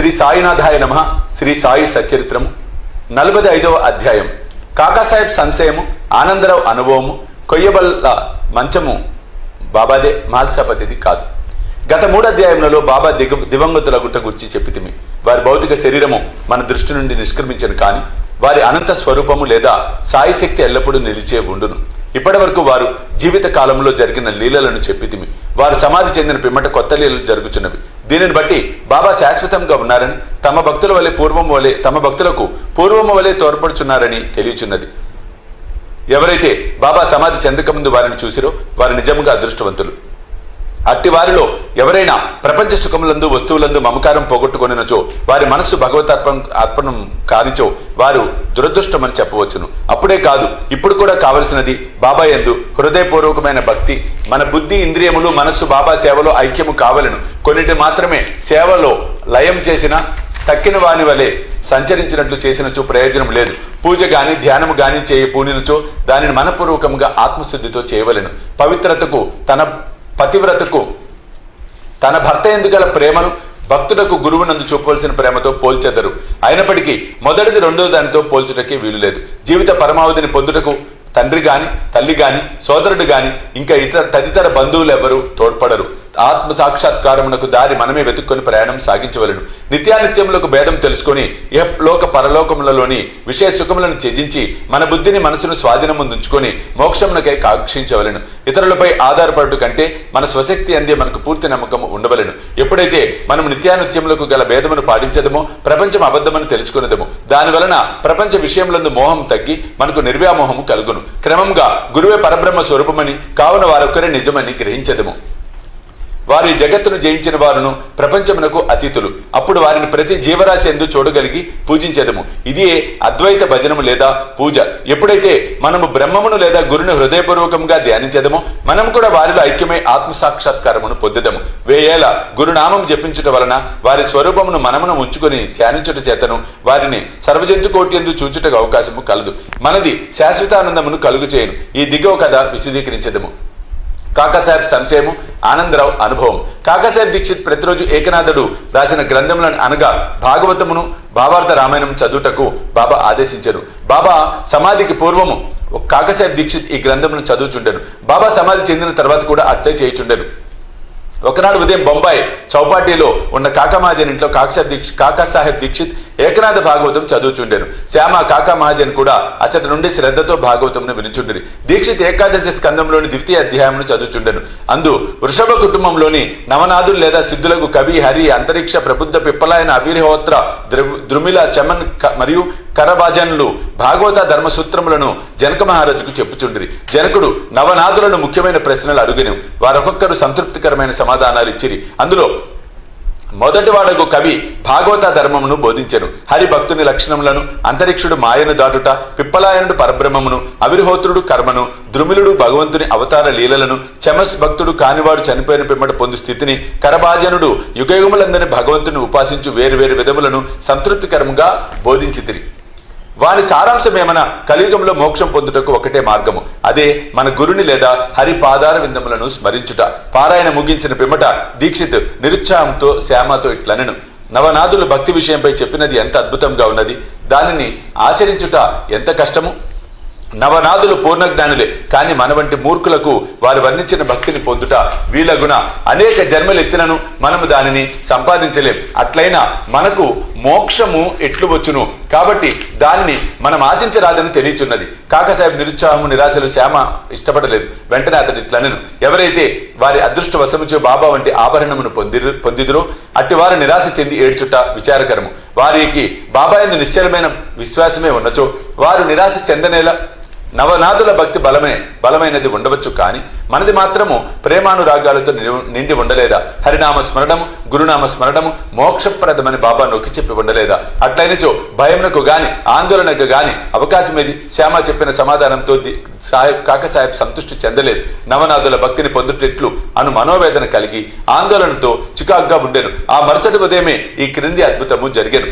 శ్రీ సాయినాథాయ నమః. శ్రీ సాయి సచ్చరిత్రము 45వ అధ్యాయం. కాకాసాహెబ్ సంశయము, ఆనందరావు అనుభవము, కొయ్యబల్ల మంచము బాబాదే, మహల్సాపతిది కాదు. గత 3 అధ్యాయములలో బాబా దివంగతుల గుట్ట గురించి చెప్పితిమి. వారి భౌతిక శరీరము మన దృష్టి నుండి నిష్క్రమించను, కానీ వారి అనంత స్వరూపము లేదా సాయి శక్తి ఎల్లప్పుడూ నిలిచే ఉండును. ఇప్పటి వరకు వారు జీవిత కాలంలో జరిగిన లీలలను చెప్పితిమి. వారు సమాధి చెందిన పిమ్మట కొత్త లీలలు జరుగుచున్నవి. దీనిని బట్టి బాబా శాశ్వతంగా ఉన్నారని, తమ భక్తులకు పూర్వము వలె తోడ్పడుచున్నారని తెలియచున్నది. ఎవరైతే బాబా సమాధి చెందకముందు వారిని చూసిరో వారు నిజంగా అదృష్టవంతులు. అట్టి వారిలో ఎవరైనా ప్రపంచ సుఖములందు వస్తువులందు మమకారం పోగొట్టుకొనినచో, వారి మనస్సు అర్పణం కానిచో వారు దురదృష్టమని చెప్పవచ్చును. అప్పుడే కాదు, ఇప్పుడు కూడా కావలసినది బాబా యందు హృదయపూర్వకమైన భక్తి. మన బుద్ధి, ఇంద్రియములు, మనస్సు బాబా సేవలో ఐక్యము కావలను. కొన్నిటి మాత్రమే సేవలో లయం చేసిన తక్కిన వాని వలె సంచరించినట్లు చేసినచో ప్రయోజనం లేదు. పూజ గాని ధ్యానము గాని పూనినచో దానిని మనపూర్వకంగా ఆత్మశుద్ధితో చేయవలెను. పవిత్రతకు, పతివ్రతకు తన భర్త ఎందుగల ప్రేమను భక్తులకు గురువునందు చూపవలసిన ప్రేమతో పోల్చెదరు. అయినప్పటికీ మొదటిది రెండవ దానితో పోల్చుటకే వీలు లేదు. జీవిత పరమావధిని పొందుటకు తండ్రి గాని, తల్లి గాని, సోదరుడు గాని, ఇంకా తదితర బంధువులు ఎవరు తోడ్పడరు. ఆత్మ సాక్షాత్కారమునకు దారి మనమే వెతుక్కొని ప్రయాణం సాగించవలను. నిత్యానిత్యములకు భేదం తెలుసుకొని లోక పరలోకములలోని విషయ సుఖములను త్యజించి మన బుద్ధిని, మనసును స్వాధీనముందుంచుకొని మోక్షమునకై కాంక్షించవలను. ఇతరులపై ఆధారపడు కంటే మన స్వశక్తి అందే మనకు పూర్తి నమ్మకం ఉండవలను. ఎప్పుడైతే మనం నిత్యానిత్యములకు గల భేదమును పాటించదమో, ప్రపంచం అబద్ధమని తెలుసుకునేదమో, దానివలన ప్రపంచ విషయములందు మోహం తగ్గి మనకు నిర్వ్యామోహము కలుగును. క్రమంగా గురువే పరబ్రహ్మ స్వరూపమని, కావున వారొక్కరే నిజమని గ్రహించదము. వారు ఈ జగత్తును జయించిన వారును ప్రపంచమునకు అతీతులు. అప్పుడు వారిని ప్రతి జీవరాశి ఎందు చూడగలిగి పూజించేదము. ఇదే అద్వైత భజనము లేదా పూజ. ఎప్పుడైతే మనము బ్రహ్మమును లేదా గురుని హృదయపూర్వకంగా ధ్యానించదమో, మనం కూడా వారిలో ఐక్యమై ఆత్మసాక్షాత్కారమును పొందుదము. 1000 ఏళ్ల గురునామం జపించుట వలన వారి స్వరూపమును మనమును ఉంచుకొని ధ్యానించుట చేతను వారిని సర్వజంతు కోటి ఎందు చూచుటకు అవకాశము కలదు. మనది శాశ్వతానందమును కలుగు చేయను. ఈ దిగువ కథ విశదీకరించదము. కాకాసాహెబ్ సంశయము, ఆనందరావు అనుభవం. కాకాసాహెబ్ దీక్షిత్ ప్రతిరోజు ఏకనాథుడు రాసిన గ్రంథములను అనగా భాగవతమును, భావార్థ రామాయణం చదువుటకు బాబా ఆదేశించారు. బాబా సమాధికి పూర్వము కాకాసాహెబ్ దీక్షిత్ ఈ గ్రంథములను చదువుచుండెను. బాబా సమాధి చెందిన తర్వాత కూడా అట్లే చేయుచుండెను. ఒకనాడు ఉదయం బొంబాయి చౌపాటీలో ఉన్న కాకా మహాజన్ ఇంట్లో కాకాసాహెబ్ దీక్షిత్ ఏకనాథ భాగవతం చదువుచుండెను. శ్యామ కాకా మహాజన్ కూడా అచ్చటి నుండి శ్రద్ధతో భాగవతంను వినుచుండిరి. దీక్షిత్ ఏకాదశి స్కందంలోని 2వ అధ్యాయమును చదువుచుండెను. అందు వృషభ కుటుంబంలోని నవనాథులు లేదా సిద్ధులకు కవి, హరి, అంతరిక్ష, ప్రబుద్ధ, పిప్పలాయన, అభిర్హోత్ర, ద్రుమిల, చమన్ మరియు కరభాజన్లు భాగవత ధర్మసూత్రములను జనక మహారాజుకు చెప్పుచుండిరి. జనకుడు నవనాథులను ముఖ్యమైన ప్రశ్నలు అడుగును. వారొక్కొక్కరు సంతృప్తికరమైన సమాధానాలు ఇచ్చిరి. అందులో మొదటివాడకు కవి భాగవత ధర్మమును బోధించెను. హరి భక్తుని లక్షణములను, అంతరిక్షుడు మాయను దాటుట, పిప్పలాయనుడు పరబ్రహ్మమును, అవిర్హోత్రుడు కర్మను, ద్రుమిలుడు భగవంతుని అవతార లీలలను, చమస్ భక్తుడు కానివాడు చనిపోయిన పిమ్మట పొందు స్థితిని, కరభాజనుడు యుగయుగములందరినీ భగవంతుని ఉపాసించు వేరు విధములను సంతృప్తికరముగా బోధించితిరి. వారి సారాంశం ఏమన్నా, కలియుగంలో మోక్షం పొందుటకు ఒకటే మార్గము. అదే మన గురుని లేదా హరి పాదార విందములను స్మరించుట. పారాయణ ముగించిన పిమ్మట దీక్షిత్ నిరుత్సాహంతో శ్యామతో ఇట్లనెను: నవనాథులు భక్తి విషయంపై చెప్పినది ఎంత అద్భుతంగా ఉన్నది, దానిని ఆచరించుట ఎంత కష్టము. నవనాథులు పూర్ణజ్ఞానులే, కానీ మన వంటి మూర్ఖులకు వారు వర్ణించిన భక్తిని పొందుట వీలగున. అనేక జన్మలు ఎత్తినను మనము దానిని సంపాదించలేం. అట్లయినా మనకు మోక్షము ఎట్లు వచ్చును, కాబట్టి దానిని మనం ఆశించరాదని తెలియచున్నది. కాకాసాహెబ్ నిరుత్సాహము, నిరాశలు శ్యామ ఇష్టపడలేదు. వెంటనే అతడు ఇట్లనెను: ఎవరైతే వారి అదృష్టవశముచే బాబా వంటి ఆభరణమును పొందిదురో అట్టి వారు నిరాశ చెంది ఏడ్చుట విచారకరము. వారికి బాబా యందు నిశ్చలమైన విశ్వాసమే ఉన్నచో వారు నిరాశ చెందనేలా. నవనాథుల భక్తి బలమైనది ఉండవచ్చు, కానీ మనది మాత్రము ప్రేమానురాగాలతో నిండి ఉండలేదా? హరినామ స్మరణము, గురునామ స్మరణము మోక్షప్రదమని బాబా నొక్కి చెప్పి ఉండలేదా? అట్లయినచో భయమునకు గాని ఆందోళనకు గాని అవకాశమేది? శ్యామ చెప్పిన సమాధానంతో కాకాసాహెబ్ సంతృష్టి చెందలేదు. నవనాథుల భక్తిని పొందుటెట్లు అను మనోవేదన కలిగి ఆందోళనతో చికాగ్గా ఉండెను. ఆ మరుసటి ఉదయమే ఈ క్రింది అద్భుతము జరిగెను.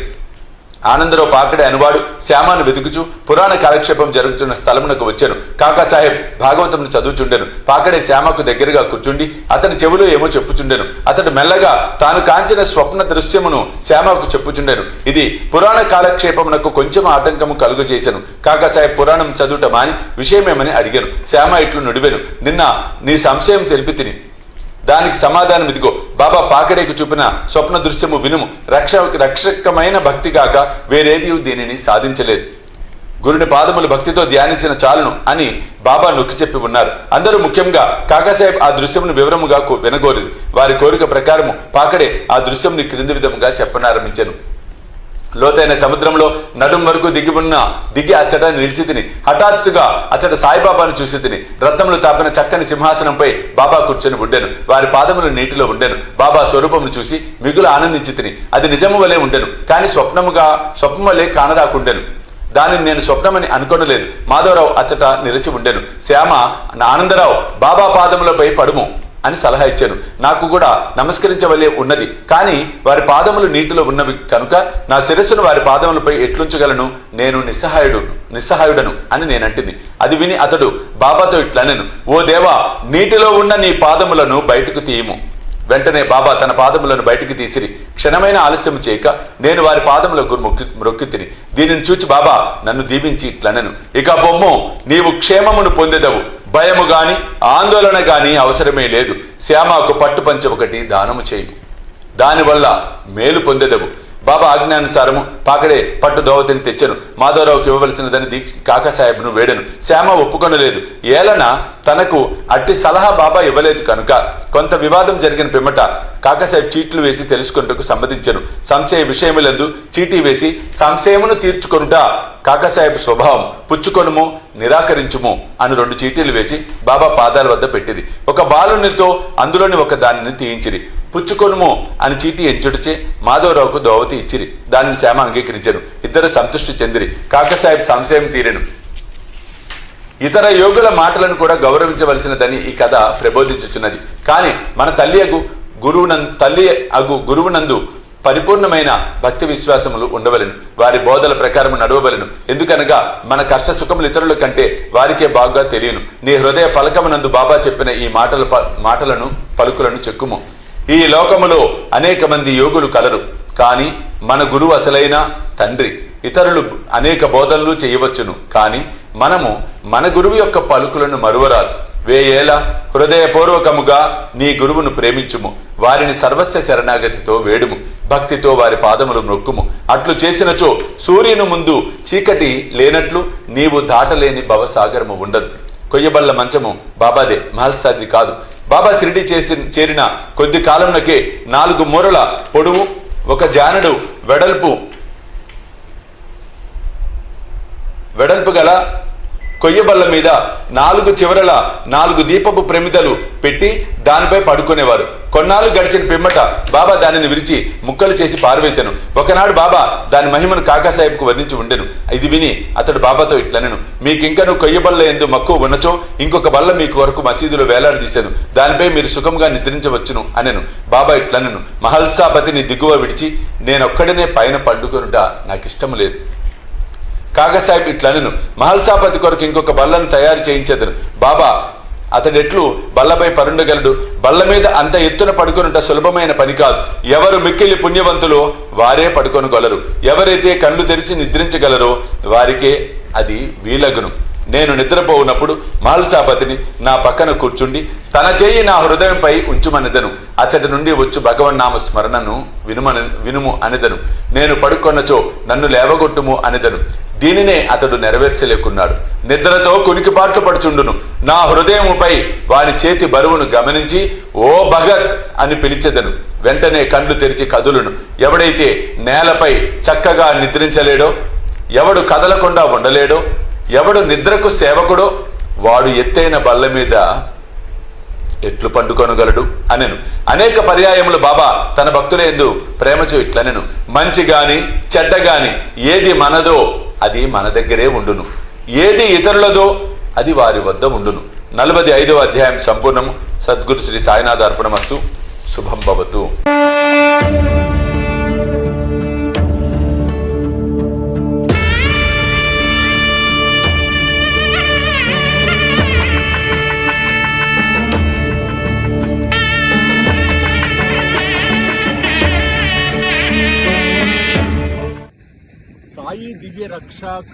ఆనందరావు పాకడే అనువాడు శ్యామాను వెతుకుచూ పురాణ కాలక్షేపం జరుగుతున్న స్థలమునకు వచ్చాను. కాకాసాహెబ్ భాగవతంను చదువుచుండెను. పాకడే శ్యామకు దగ్గరగా కూర్చుండి అతని చెవిలో ఏమో చెప్పుచుండెను. అతడు మెల్లగా తాను కాంచిన స్వప్న దృశ్యమును శ్యామకు చెప్పుచుండెను. ఇది పురాణ కాలక్షేపమునకు కొంచెం ఆటంకము కలుగు చేశాను. కాకాసాహెబ్ పురాణం చదువుట మాని విషయమేమని అడిగాను. శ్యామ ఇట్లు నుడివెను, నిన్న నీ సంశయం తెలిపి తిని దానికి సమాధానం ఇదిగో. బాబా పాకడేకు చూపిన స్వప్న దృశ్యము వినుము. రక్షకమైన భక్తి కాక వేరేది దీనిని సాధించలేదు. గురుని పాదములు భక్తితో ధ్యానించిన చాలును అని బాబా నొక్కి చెప్పి ఉన్నారు. అందరూ ముఖ్యంగా కాకాసాహెబ్ ఆ దృశ్యమును వివరముగా వినగోరింది. వారి కోరిక ప్రకారము పాకడే ఆ దృశ్యంని క్రింది విధముగా చెప్పనారంభించెను. లోతైన సముద్రంలో నడుం వరకు దిగి అచ్చట నిలిచి తిని హఠాత్తుగా అచ్చట సాయిబాబాను చూసి తిని రత్నములు తాపిన చక్కని సింహాసనంపై బాబా కూర్చొని ఉండెను. వారి పాదములు నీటిలో ఉండెను. బాబా స్వరూపమును చూసి మిగులు ఆనందించి తిని అది నిజము వలె ఉండెను, కానీ స్వప్నం వలె కానరాకుండెను. దానిని నేను స్వప్నమని అనుకొనలేదు. మాధవరావు అచ్చట నిలిచి ఉండెను. శ్యామ ఆనందరావు బాబా పాదములపై పడుము అని సలహా ఇచ్చాను. నాకు కూడా నమస్కరించవలే ఉన్నది, కానీ వారి పాదములు నీటిలో ఉన్నవి కనుక నా శిరస్సును వారి పాదములపై ఎట్లుంచగలను, నేను నిస్సహాయుడను అని నేనంటిని. అది విని అతడు బాబాతో ఇట్లనెను, ఓ దేవా, నీటిలో ఉన్న నీ పాదములను బయటకు తీయము. వెంటనే బాబా తన పాదములను బయటికి తీసిరి. క్షణమైన ఆలస్యం చేయక నేను వారి పాదములకు మ్రొక్కి తిని దీనిని చూచి బాబా నన్ను దీవించి ఇట్లనెను, ఇక బొమ్ము, నీవు క్షేమమును పొందెదవు. భయము గాని ఆందోళన గాని అవసరమే లేదు. శ్యామకు పట్టు పంచె ఒకటి దానము చేయు, దానివల్ల మేలు పొందెదవు. బాబా ఆజ్ఞానుసారము పాకడే పట్టు దోవతిని తెచ్చెను. మాధవరావుకి ఇవ్వవలసినదని కాకాసాహెబ్ను వేడెను. శ్యామ ఒప్పుకొనలేదు. ఏలన తనకు అట్టి సలహా బాబా ఇవ్వలేదు కనుక కొంత వివాదం జరిగిన పిమ్మట కాకాసాహెబ్ చీట్లు వేసి తెలుసుకొనుటకు సమ్మతించెను. సంశయ విషయములందు చీటీ వేసి సంశయమును తీర్చుకొనుట కాకాసాహెబ్ స్వభావం. పుచ్చుకొనుము, నిరాకరించుము అని 2 చీటీలు వేసి బాబా పాదాల వద్ద పెట్టిరి. ఒక బాలునితో అందులోని ఒక దానిని తీయించిరి. పుచ్చుకొనుము అని చీటీ ఎంచుటచే మాధవరావుకు దోవతి ఇచ్చిరి. దానిని శ్యామ అంగీకరించెను. ఇద్దరు సంతృష్టి చెందిరి. కాకాసాహెబ్ సంశయం తీరెను. ఇతర యోగుల మాటలను కూడా గౌరవించవలసినదని ఈ కథ ప్రబోధించుచున్నది. కానీ మన తల్లి అగు గురువునందు పరిపూర్ణమైన భక్తి విశ్వాసములు ఉండవలను. వారి బోధల ప్రకారం నడవవలను. ఎందుకనగా మన కష్ట సుఖములు ఇతరుల కంటే వారికే బాగా తెలియను. నీ హృదయ ఫలకమునందు బాబా చెప్పిన ఈ పలుకులను చెక్కుము. ఈ లోకములో అనేక మంది యోగులు కలరు, కానీ మన గురువు అసలైన తండ్రి. ఇతరులు అనేక బోధనలు చేయవచ్చును, కానీ మనము మన గురువు యొక్క పలుకులను మరువరాదు. వేయేల హృదయపూర్వకముగా నీ గురువును ప్రేమించుము. వారిని సర్వస్వ శరణాగతితో వేడుము. భక్తితో వారి పాదములు నొక్కుము. అట్లు చేసినచో సూర్యుని ముందు చీకటి లేనట్లు నీవు దాటలేని భవసాగరము ఉండదు. కొయ్యబల్ల మంచము బాబాదే, మహల్సాది కాదు. బాబా షిరిడి చేరిన కొద్ది కాలంలోకే 4 మూరల పొడవు, 1 జానడు వెడల్పు గల కొయ్యబల్ల మీద 4 చివరల 4 దీపపు ప్రమిదలు పెట్టి దానిపై పడుకునేవారు. కొన్నాళ్ళు గడిచిన పిమ్మట బాబా దానిని విరిచి ముక్కలు చేసి పారవేశాను. ఒకనాడు బాబా దాని మహిమను కాకాసాహెబ్కు వర్ణించి ఉండెను. ఇది విని అతడు బాబాతో ఇట్లనెను, మీకింకను కొయ్యబల్ల ఎందు మక్కువ ఉన్నచో ఇంకొక బల్ల మీకు వరకు మసీదులో వేలాడదీశాను. దానిపై మీరు సుఖంగా నిద్రించవచ్చును అనెను. బాబా ఇట్లనెను, మహల్సాపతిని దిగువ విడిచి నేనొక్కడినే పైన పండుకొనుట నాకిష్టము లేదు. కాకాసాహెబ్ ఇట్లనెను, మహల్సాపతి కొరకు ఇంకొక బల్లను తయారు చేయించెదను. బాబా అతడెట్లు బల్లపై పరుండగలడు? బల్ల మీద అంత ఎత్తున పడుకొనుట సులభమైన పని కాదు. ఎవరు మిక్కిలి పుణ్యవంతులో వారే పడుకొనగలరు. ఎవరైతే కళ్ళు తెరిచి నిద్రించగలరో వారికే అది వీలగును. నేను నిద్రపోవునప్పుడు మహల్సాపతిని నా పక్కన కూర్చుండి తన చేయి నా హృదయంపై ఉంచుమనిదను. అచ్చటి నుండి వచ్చు భగవన్నామ స్మరణను వినుము అనిదను. నేను పడుకొన్నచో నన్ను లేవగొట్టుము అనిదను. దీనినే అతడు నెరవేర్చలేకున్నాడు. నిద్రతో కునికిపాట్లు పడుచుండును. నా హృదయముపై వాని చేతి బరువును గమనించి ఓ భగత్ అని పిలిచెదను. వెంటనే కండ్లు తెరిచి కదులును. ఎవడైతే నేలపై చక్కగా నిద్రించలేడో, ఎవడు కదలకుండా ఉండలేడో, ఎవడు నిద్రకు సేవకుడో వాడు ఎత్తైన బల్ల మీద ఎట్లు పండుకొనగలడు అనెను. అనేక పర్యాయములు బాబా తన భక్తులందు ప్రేమచో ఇట్లనెను, మంచి గాని చెడ్డ గాని ఏది మనదో అది మన దగ్గరే ఉండును, ఏది ఇతరులదో అది వారి వద్ద ఉండును. 45వ అధ్యాయం సంపూర్ణము. సద్గురు శ్రీ సాయినాథ అర్పణమస్తు. శుభం భవతు. సాయి దివ్య రక్షక